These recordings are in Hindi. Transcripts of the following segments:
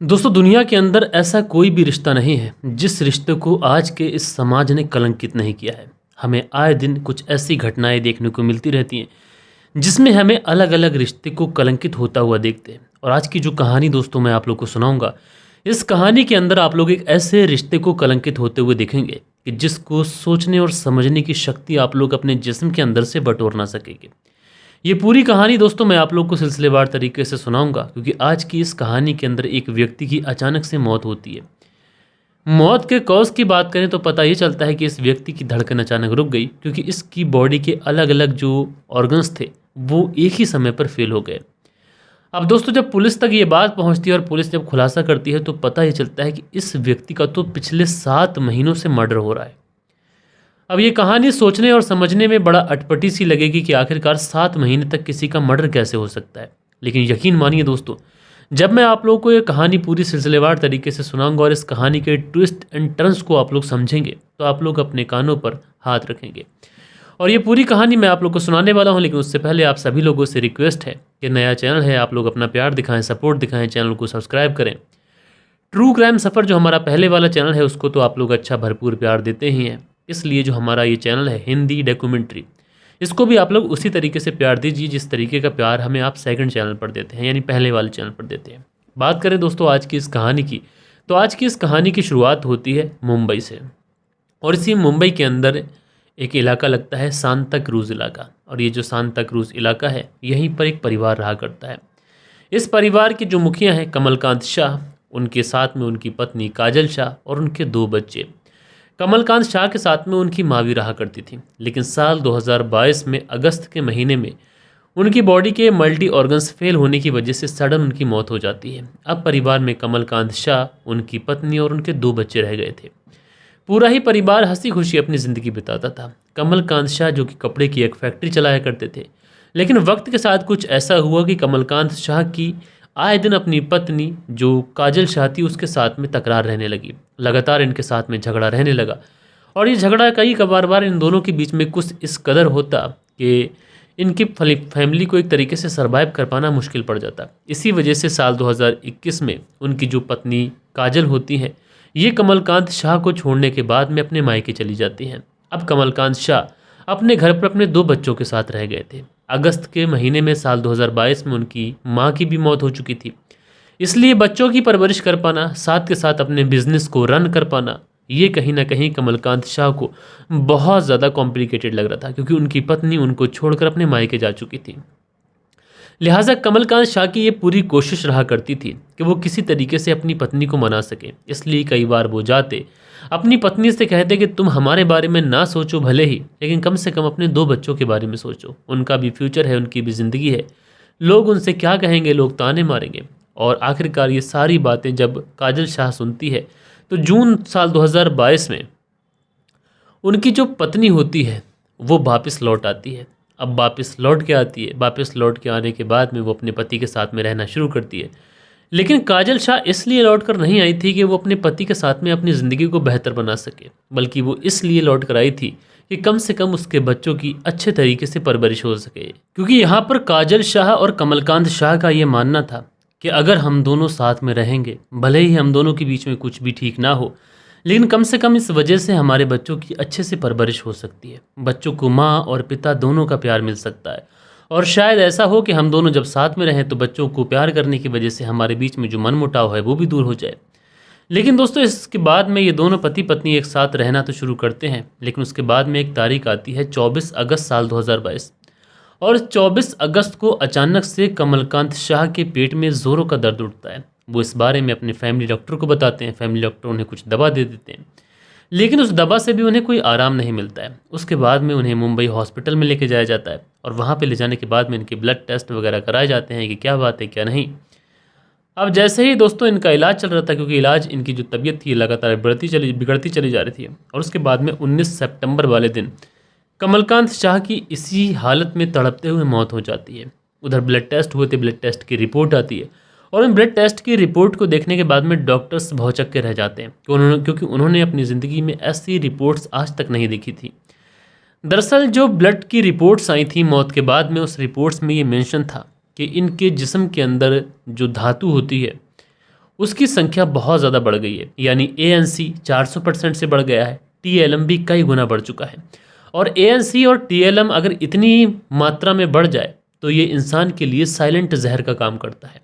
दोस्तों दुनिया के अंदर ऐसा कोई भी रिश्ता नहीं है जिस रिश्ते को आज के इस समाज ने कलंकित नहीं किया है। हमें आए दिन कुछ ऐसी घटनाएं देखने को मिलती रहती हैं जिसमें हमें अलग अलग रिश्ते को कलंकित होता हुआ देखते हैं। और आज की जो कहानी दोस्तों मैं आप लोग को सुनाऊंगा, इस कहानी के अंदर आप लोग एक ऐसे रिश्ते को कलंकित होते हुए देखेंगे कि जिसको सोचने और समझने की शक्ति आप लोग अपने जिस्म के अंदर से बटोर ना सकेंगे। ये पूरी कहानी दोस्तों मैं आप लोग को सिलसिलेवार तरीके से सुनाऊंगा, क्योंकि आज की इस कहानी के अंदर एक व्यक्ति की अचानक से मौत होती है। मौत के कॉज की बात करें तो पता ये चलता है कि इस व्यक्ति की धड़कन अचानक रुक गई, क्योंकि इसकी बॉडी के अलग अलग जो ऑर्गन्स थे वो एक ही समय पर फेल हो गए। अब दोस्तों जब पुलिस तक ये बात पहुंचती है और पुलिस जब खुलासा करती है तो पता ये चलता है कि इस व्यक्ति का तो पिछले 7 महीनों से मर्डर हो रहा है। अब ये कहानी सोचने और समझने में बड़ा अटपटी सी लगेगी कि आखिरकार 7 महीने तक किसी का मर्डर कैसे हो सकता है। लेकिन यकीन मानिए दोस्तों, जब मैं आप लोगों को ये कहानी पूरी सिलसिलेवार तरीके से सुनाऊंगा और इस कहानी के ट्विस्ट एंड टर्न्स को आप लोग समझेंगे तो आप लोग अपने कानों पर हाथ रखेंगे। और ये पूरी कहानी मैं आप लोग को सुनाने वाला हूँ, लेकिन उससे पहले आप सभी लोगों से रिक्वेस्ट है कि नया चैनल है, आप लोग अपना प्यार दिखाएं, सपोर्ट दिखाएं, चैनल को सब्सक्राइब करें। ट्रू क्राइम सफ़र जो हमारा पहले वाला चैनल है उसको तो आप लोग अच्छा भरपूर प्यार देते ही हैं, इसलिए जो हमारा ये चैनल है हिंदी डॉक्यूमेंट्री, इसको भी आप लोग उसी तरीके से प्यार दीजिए जिस तरीके का प्यार हमें आप सेकंड चैनल पर देते हैं, यानी पहले वाले चैनल पर देते हैं। बात करें दोस्तों आज की इस कहानी की, तो आज की इस कहानी की शुरुआत होती है मुंबई से। और इसी मुंबई के अंदर एक इलाका लगता है सांता क्रूज़ इलाका। और ये जो सांता क्रूज़ इलाका है यहीं पर एक परिवार रहा करता है। इस परिवार के जो मुखिया हैं कमलकांत शाह, उनके साथ में उनकी पत्नी काजल शाह और उनके 2 बच्चे। कमलकांत शाह के साथ में उनकी माँ भी रहा करती थी। लेकिन साल 2022 में अगस्त के महीने में उनकी बॉडी के मल्टी ऑर्गन्स फेल होने की वजह से सडन उनकी मौत हो जाती है। अब परिवार में कमलकांत शाह, उनकी पत्नी और उनके 2 बच्चे रह गए थे। पूरा ही परिवार हंसी खुशी अपनी ज़िंदगी बिताता था। कमलकांत शाह जो कि कपड़े की एक फैक्ट्री चलाया करते थे, लेकिन वक्त के साथ कुछ ऐसा हुआ कि कमलकांत शाह की आए दिन अपनी पत्नी जो काजल शाह थी उसके साथ में तकरार रहने लगी। लगातार इनके साथ में झगड़ा रहने लगा और ये झगड़ा कई बार इन दोनों के बीच में कुछ इस कदर होता कि इनकी फैमिली को एक तरीके से सरवाइव कर पाना मुश्किल पड़ जाता। इसी वजह से साल 2021 में उनकी जो पत्नी काजल होती हैं ये कमलकांत शाह को छोड़ने के बाद में अपने मायके चली जाती हैं। अब कमलकांत शाह अपने घर पर अपने 2 बच्चों के साथ रह गए थे। अगस्त के महीने में साल 2022 में उनकी मां की भी मौत हो चुकी थी, इसलिए बच्चों की परवरिश कर पाना, साथ के साथ अपने बिजनेस को रन कर पाना, ये कहीं ना कहीं कमलकांत शाह को बहुत ज़्यादा कॉम्प्लिकेटेड लग रहा था, क्योंकि उनकी पत्नी उनको छोड़कर अपने मायके जा चुकी थी। लिहाजा कमलकांत शाह की ये पूरी कोशिश रहा करती थी कि वो किसी तरीके से अपनी पत्नी को मना सके। इसलिए कई बार वो जाते, अपनी पत्नी से कहते कि तुम हमारे बारे में ना सोचो भले ही, लेकिन कम से कम अपने 2 बच्चों के बारे में सोचो। उनका भी फ्यूचर है, उनकी भी ज़िंदगी है। लोग उनसे क्या कहेंगे, लोग ताने मारेंगे। और आखिरकार ये सारी बातें जब काजल शाह सुनती है तो जून साल 2022 में उनकी जो पत्नी होती है वो वापस लौट आती है। अब वापस लौट के आती है, वापस लौट के आने के बाद में वो अपने पति के साथ में रहना शुरू करती है। लेकिन काजल शाह इसलिए लौट कर नहीं आई थी कि वो अपने पति के साथ में अपनी ज़िंदगी को बेहतर बना सके, बल्कि वो इसलिए लौट कर आई थी कि कम से कम उसके बच्चों की अच्छे तरीके से परवरिश हो सके। क्योंकि यहाँ पर काजल शाह और कमलकांत शाह का ये मानना था कि अगर हम दोनों साथ में रहेंगे, भले ही हम दोनों के बीच में कुछ भी ठीक ना हो, लेकिन कम से कम इस वजह से हमारे बच्चों की अच्छे से परवरिश हो सकती है। बच्चों को माँ और पिता दोनों का प्यार मिल सकता है। और शायद ऐसा हो कि हम दोनों जब साथ में रहें तो बच्चों को प्यार करने की वजह से हमारे बीच में जो मनमुटाव है वो भी दूर हो जाए। लेकिन दोस्तों इसके बाद में ये दोनों पति पत्नी एक साथ रहना तो शुरू करते हैं, लेकिन उसके बाद में एक तारीख आती है 24 अगस्त साल 2022। और 24 अगस्त को अचानक से कमलकांत शाह के पेट में ज़ोरों का दर्द उठता है। वो इस बारे में अपने फैमिली डॉक्टर को बताते हैं। फैमिली डॉक्टर उन्हें कुछ दवा दे देते हैं, लेकिन उस दवा से भी उन्हें कोई आराम नहीं मिलता है। उसके बाद में उन्हें मुंबई हॉस्पिटल में लेके जाया जाता है और वहाँ पे ले जाने के बाद में इनके ब्लड टेस्ट वगैरह कराए जाते हैं कि क्या बात है क्या नहीं। अब जैसे ही दोस्तों इनका इलाज चल रहा था, क्योंकि इलाज इनकी जो तबीयत थी लगातार बिगड़ती चली जा रही थी, और उसके बाद में 19 सितंबर वाले दिन कमलकांत शाह की इसी हालत में तड़पते हुए मौत हो जाती है। उधर ब्लड टेस्ट हुए थे, ब्लड टेस्ट की रिपोर्ट आती है और उन ब्लड टेस्ट की रिपोर्ट को देखने के बाद में डॉक्टर्स भौचक्के रह जाते हैं क्योंकि उन्होंने अपनी ज़िंदगी में ऐसी रिपोर्ट्स आज तक नहीं देखी थी। दरअसल जो ब्लड की रिपोर्ट्स आई थी मौत के बाद में, उस रिपोर्ट्स में ये मेंशन था कि इनके जिस्म के अंदर जो धातु होती है उसकी संख्या बहुत ज़्यादा बढ़ गई है। यानी ANC 400% से बढ़ गया है, TLM भी कई गुना बढ़ चुका है। और ANC और TLM अगर इतनी मात्रा में बढ़ जाए तो ये इंसान के लिए साइलेंट जहर का काम करता है।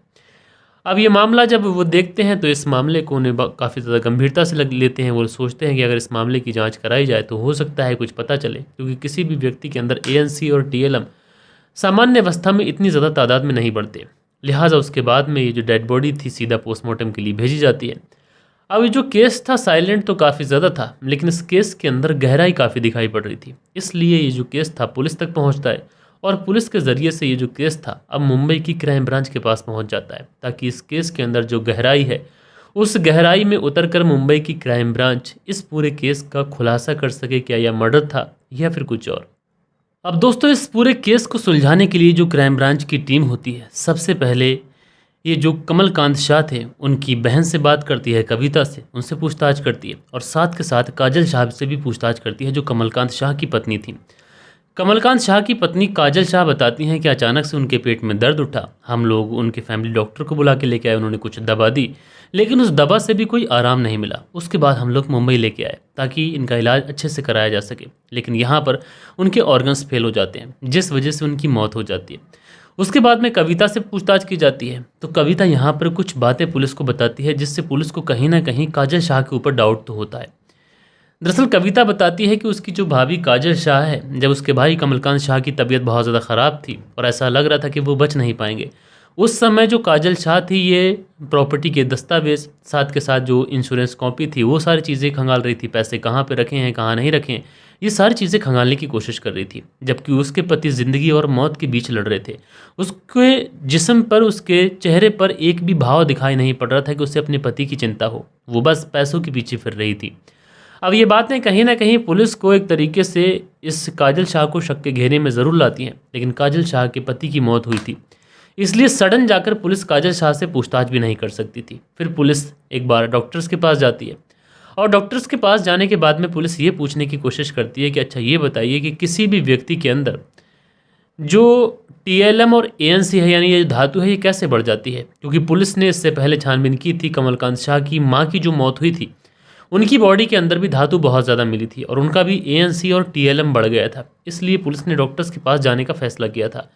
अब ये मामला जब वो देखते हैं तो इस मामले को उन्हें काफ़ी ज़्यादा गंभीरता से लेते हैं। वो सोचते हैं कि अगर इस मामले की जांच कराई जाए तो हो सकता है कुछ पता चले, क्योंकि किसी भी व्यक्ति के अंदर ANC और TLM सामान्य अवस्था में इतनी ज़्यादा तादाद में नहीं बढ़ते। लिहाजा उसके बाद में ये जो डेड बॉडी थी सीधा पोस्टमार्टम के लिए भेजी जाती है। अब ये जो केस था साइलेंट तो काफ़ी ज़्यादा था, लेकिन इस केस के अंदर गहराई काफ़ी दिखाई पड़ रही थी। इसलिए ये जो केस था पुलिस तक पहुंचता है और पुलिस के ज़रिए से ये जो केस था अब मुंबई की क्राइम ब्रांच के पास पहुंच जाता है, ताकि इस केस के अंदर जो गहराई है उस गहराई में उतरकर मुंबई की क्राइम ब्रांच इस पूरे केस का खुलासा कर सके, क्या यह मर्डर था या फिर कुछ और। अब दोस्तों इस पूरे केस को सुलझाने के लिए जो क्राइम ब्रांच की टीम होती है, सबसे पहले ये जो कमलकांत शाह थे उनकी बहन से बात करती है, कविता से, उनसे पूछताछ करती है और साथ के साथ काजल शाह से भी पूछताछ करती है जो कमलकांत शाह की पत्नी थी। कमलकांत शाह की पत्नी काजल शाह बताती हैं कि अचानक से उनके पेट में दर्द उठा। हम लोग उनके फैमिली डॉक्टर को बुला के लेके आए, उन्होंने कुछ दवा दी, लेकिन उस दवा से भी कोई आराम नहीं मिला। उसके बाद हम लोग मुंबई लेके आए ताकि इनका इलाज अच्छे से कराया जा सके, लेकिन यहाँ पर उनके ऑर्गन्स फेल हो जाते हैं, जिस वजह से उनकी मौत हो जाती है। उसके बाद में कविता से पूछताछ की जाती है तो कविता यहाँ पर कुछ बातें पुलिस को बताती है, जिससे पुलिस को कहीं ना कहीं काजल शाह के ऊपर डाउट तो होता है। दरअसल कविता बताती है कि उसकी जो भाभी काजल शाह है, जब उसके भाई कमलकांत शाह की तबीयत बहुत ज़्यादा ख़राब थी और ऐसा लग रहा था कि वो बच नहीं पाएंगे, उस समय जो काजल शाह थी ये प्रॉपर्टी के दस्तावेज साथ के साथ जो इंश्योरेंस कॉपी थी वो सारी चीज़ें खंगाल रही थी। पैसे कहाँ पे रखे हैं, कहाँ नहीं रखे हैं, ये सारी चीज़ें खंगालने की कोशिश कर रही थी। जबकि उसके पति ज़िंदगी और मौत के बीच लड़ रहे थे। उसके जिस्म पर, उसके चेहरे पर एक भी भाव दिखाई नहीं पड़ रहा था कि उसे अपने पति की चिंता हो, वो बस पैसों के पीछे फिर रही थी। अब ये बातें कहीं ना कहीं पुलिस को एक तरीके से इस काजल शाह को शक के घेरे में ज़रूर लाती हैं, लेकिन काजल शाह के पति की मौत हुई थी, इसलिए सडन जाकर पुलिस काजल शाह से पूछताछ भी नहीं कर सकती थी। फिर पुलिस एक बार डॉक्टर्स के पास जाती है और डॉक्टर्स के पास जाने के बाद में पुलिस ये पूछने की कोशिश करती है कि अच्छा ये बताइए कि किसी भी व्यक्ति के अंदर जो TLM और ANC है, यानी ये धातु है, ये कैसे बढ़ जाती है। क्योंकि पुलिस ने इससे पहले छानबीन की थी, कमलकांत शाह की माँ की जो मौत हुई थी उनकी बॉडी के अंदर भी धातु बहुत ज़्यादा मिली थी और उनका भी ANC और TLM बढ़ गया था। इसलिए पुलिस ने डॉक्टर्स के पास जाने का फैसला किया था।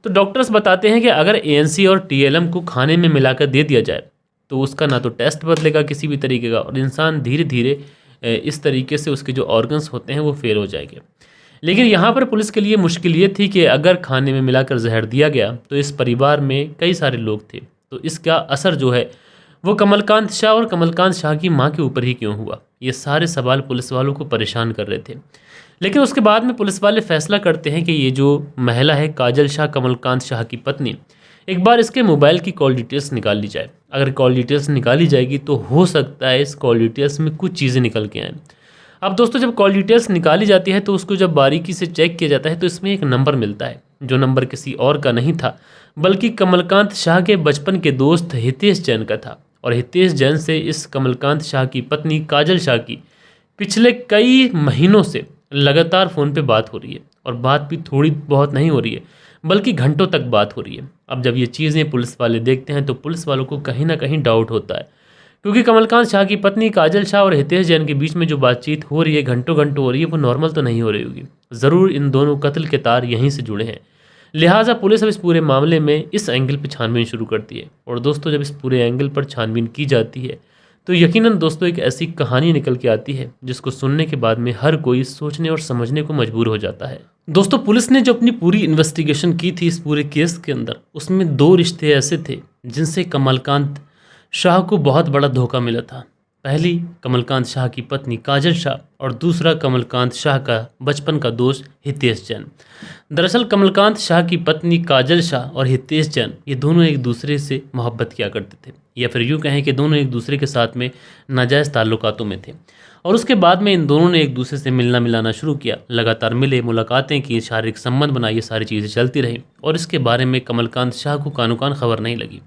तो डॉक्टर्स बताते हैं कि अगर ANC और TLM को खाने में मिलाकर दे दिया जाए तो उसका ना तो टेस्ट बदलेगा किसी भी तरीके का और इंसान धीरे धीरे इस तरीके से उसके जो ऑर्गन्स होते हैं वो फेल हो जाएंगे। लेकिन यहाँ पर पुलिस के लिए मुश्किल ये थी कि अगर खाने में मिलाकर जहर दिया गया तो इस परिवार में कई सारे लोग थे, तो इसका असर जो है वो कमलकांत शाह और कमलकांत शाह की मां के ऊपर ही क्यों हुआ। ये सारे सवाल पुलिस वालों को परेशान कर रहे थे। लेकिन उसके बाद में पुलिस वाले फैसला करते हैं कि ये जो महिला है काजल शाह, कमलकांत शाह की पत्नी, एक बार इसके मोबाइल की कॉल डिटेल्स निकाल ली जाए। अगर कॉल डिटेल्स निकाली जाएगी तो हो सकता है इस कॉल डिटेल्स में कुछ चीज़ें निकल के आएँ। अब दोस्तों जब कॉल डिटेल्स निकाली जाती है तो उसको जब बारीकी से चेक किया जाता है तो इसमें एक नंबर मिलता है, जो नंबर किसी और का नहीं था बल्कि कमलकांत शाह के बचपन के दोस्त हितेश जैन का था। और हितेश जैन से इस कमलकांत शाह की पत्नी काजल शाह की पिछले कई महीनों से लगातार फ़ोन पे बात हो रही है और बात भी थोड़ी बहुत नहीं हो रही है बल्कि घंटों तक बात हो रही है। अब जब ये चीज़ें पुलिस वाले देखते हैं तो पुलिस वालों को कहीं ना कहीं डाउट होता है, क्योंकि कमलकांत शाह की पत्नी काजल शाह और हितेश जैन के बीच में जो बातचीत हो रही है, घंटों घंटों हो रही है, वो नॉर्मल तो नहीं हो रही होगी। ज़रूर इन दोनों कत्ल के तार यहीं से जुड़े हैं। लिहाजा पुलिस अब इस पूरे मामले में इस एंगल पर छानबीन शुरू करती है। और दोस्तों जब इस पूरे एंगल पर छानबीन की जाती है तो यकीनन दोस्तों एक ऐसी कहानी निकल के आती है जिसको सुनने के बाद में हर कोई सोचने और समझने को मजबूर हो जाता है। दोस्तों पुलिस ने जो अपनी पूरी इन्वेस्टिगेशन की थी इस पूरे केस के अंदर, उसमें 2 रिश्ते ऐसे थे जिनसे कमलकांत शाह को बहुत बड़ा धोखा मिला था। पहली कमलकांत शाह की पत्नी काजल शाह और दूसरा कमलकांत शाह का बचपन का दोस्त हितेश जैन। दरअसल कमलकांत शाह की पत्नी काजल शाह और हितेश जैन ये दोनों एक दूसरे से मोहब्बत किया करते थे, या फिर यूँ कहें कि दोनों एक दूसरे के साथ में नाजायज़ ताल्लुकातों में थे। और उसके बाद में इन दोनों ने एक दूसरे से मिलना मिलाना शुरू किया, लगातार मिले, मुलाकातें की, शारीरिक संबंध बनाए, ये सारी चीज़ें चलती रहीं और इसके बारे में कमलकांत शाह को कानो कान खबर नहीं लगी।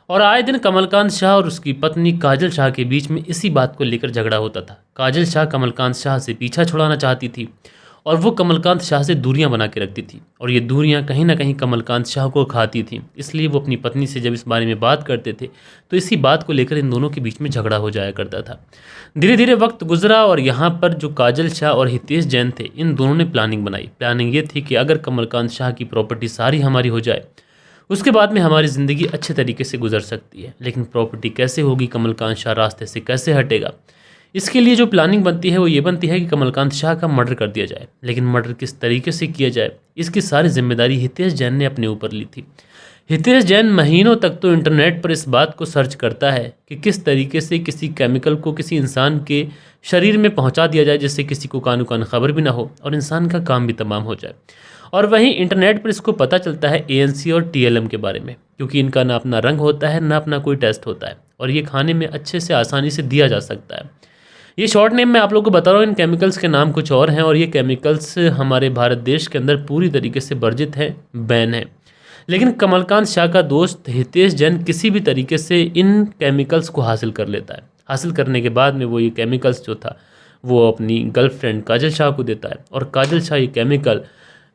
और आए दिन कमलकांत शाह और उसकी पत्नी काजल शाह के बीच में इसी बात को लेकर झगड़ा होता था। काजल शाह कमलकांत शाह से पीछा छुड़ाना चाहती थी और वो कमलकांत शाह से दूरियां बना के रखती थी और ये दूरियां कहीं ना कहीं कमलकांत शाह को खाती थी। इसलिए वो अपनी पत्नी से जब इस बारे में बात करते थे तो इसी बात को लेकर इन दोनों के बीच में झगड़ा हो जाया करता था। धीरे धीरे वक्त गुजरा और यहाँ पर जो काजल शाह और हितेश जैन थे, इन दोनों ने प्लानिंग बनाई। प्लानिंग ये थी कि अगर कमलकांत शाह की प्रॉपर्टी सारी हमारी हो जाए उसके बाद में हमारी ज़िंदगी अच्छे तरीके से गुजर सकती है। लेकिन प्रॉपर्टी कैसे होगी, कमलकांत शाह रास्ते से कैसे हटेगा, इसके लिए जो प्लानिंग बनती है वो ये बनती है कि कमलकांत शाह का मर्डर कर दिया जाए। लेकिन मर्डर किस तरीके से किया जाए, इसकी सारी जिम्मेदारी हितेश जैन ने अपने ऊपर ली थी। हितेश जैन महीनों तक तो इंटरनेट पर इस बात को सर्च करता है कि किस तरीके से किसी केमिकल को किसी इंसान के शरीर में पहुंचा दिया जाए जिससे किसी को कानो कान खबर भी ना हो और इंसान का काम भी तमाम हो जाए। और वहीं इंटरनेट पर इसको पता चलता है ANC और TLM के बारे में, क्योंकि इनका ना अपना रंग होता है ना अपना कोई टेस्ट होता है और ये खाने में अच्छे से आसानी से दिया जा सकता है। ये शॉर्ट नेम मैं आप लोगों को बता रहा हूँ, इन केमिकल्स के नाम कुछ और हैं और ये केमिकल्स हमारे भारत देश के अंदर पूरी तरीके से वर्जित हैं, बैन है। लेकिन कमलकांत शाह का दोस्त हितेश जैन किसी भी तरीके से इन केमिकल्स को हासिल कर लेता है। हासिल करने के बाद में वो ये केमिकल्स जो था वो अपनी गर्लफ्रेंड काजल शाह को देता है और काजल शाह ये केमिकल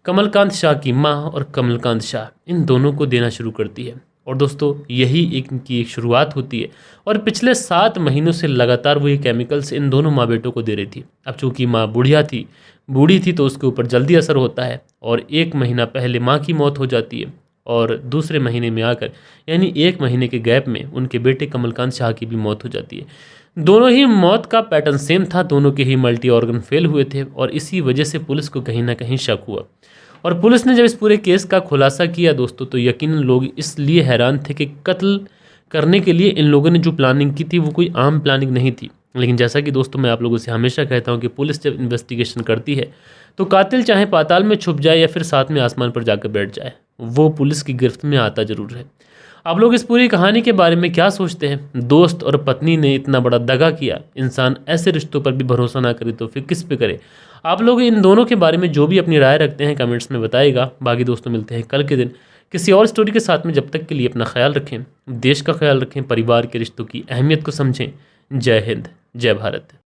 कमलकांत शाह की माँ और कमलकांत शाह इन दोनों को देना शुरू करती है। और दोस्तों यही इनकी एक शुरुआत होती है और पिछले 7 महीनों से लगातार वो ये केमिकल्स इन दोनों माँ बेटों को दे रही थी। अब चूँकि माँ बूढ़ी थी तो उसके ऊपर जल्दी असर होता है और 1 महीना पहले माँ की मौत हो जाती है और दूसरे महीने में आकर यानी 1 महीने के गैप में उनके बेटे कमलकांत शाह की भी मौत हो जाती है। दोनों ही मौत का पैटर्न सेम था, दोनों के ही मल्टी ऑर्गन फेल हुए थे और इसी वजह से पुलिस को कहीं ना कहीं शक हुआ। और पुलिस ने जब इस पूरे केस का खुलासा किया दोस्तों तो यकीनन लोग इसलिए हैरान थे कि कत्ल करने के लिए इन लोगों ने जो प्लानिंग की थी वो कोई आम प्लानिंग नहीं थी। लेकिन जैसा कि दोस्तों मैं आप लोगों से हमेशा कहता हूं कि पुलिस जब इन्वेस्टिगेशन करती है तो कातिल चाहे पाताल में छुप जाए या फिर साथ में आसमान पर जाकर बैठ जाए, वो पुलिस की गिरफ्त में आता जरूर है। आप लोग इस पूरी कहानी के बारे में क्या सोचते हैं? दोस्त और पत्नी ने इतना बड़ा दगा किया, इंसान ऐसे रिश्तों पर भी भरोसा ना करे तो फिर किस पे करे? आप लोग इन दोनों के बारे में जो भी अपनी राय रखते हैं कमेंट्स में बताइएगा। बाकी दोस्तों मिलते हैं कल के दिन किसी और स्टोरी के साथ में। जब तक के लिए अपना ख्याल रखें, देश का ख्याल रखें, परिवार के रिश्तों की अहमियत को समझें। जय हिंद, जय भारत।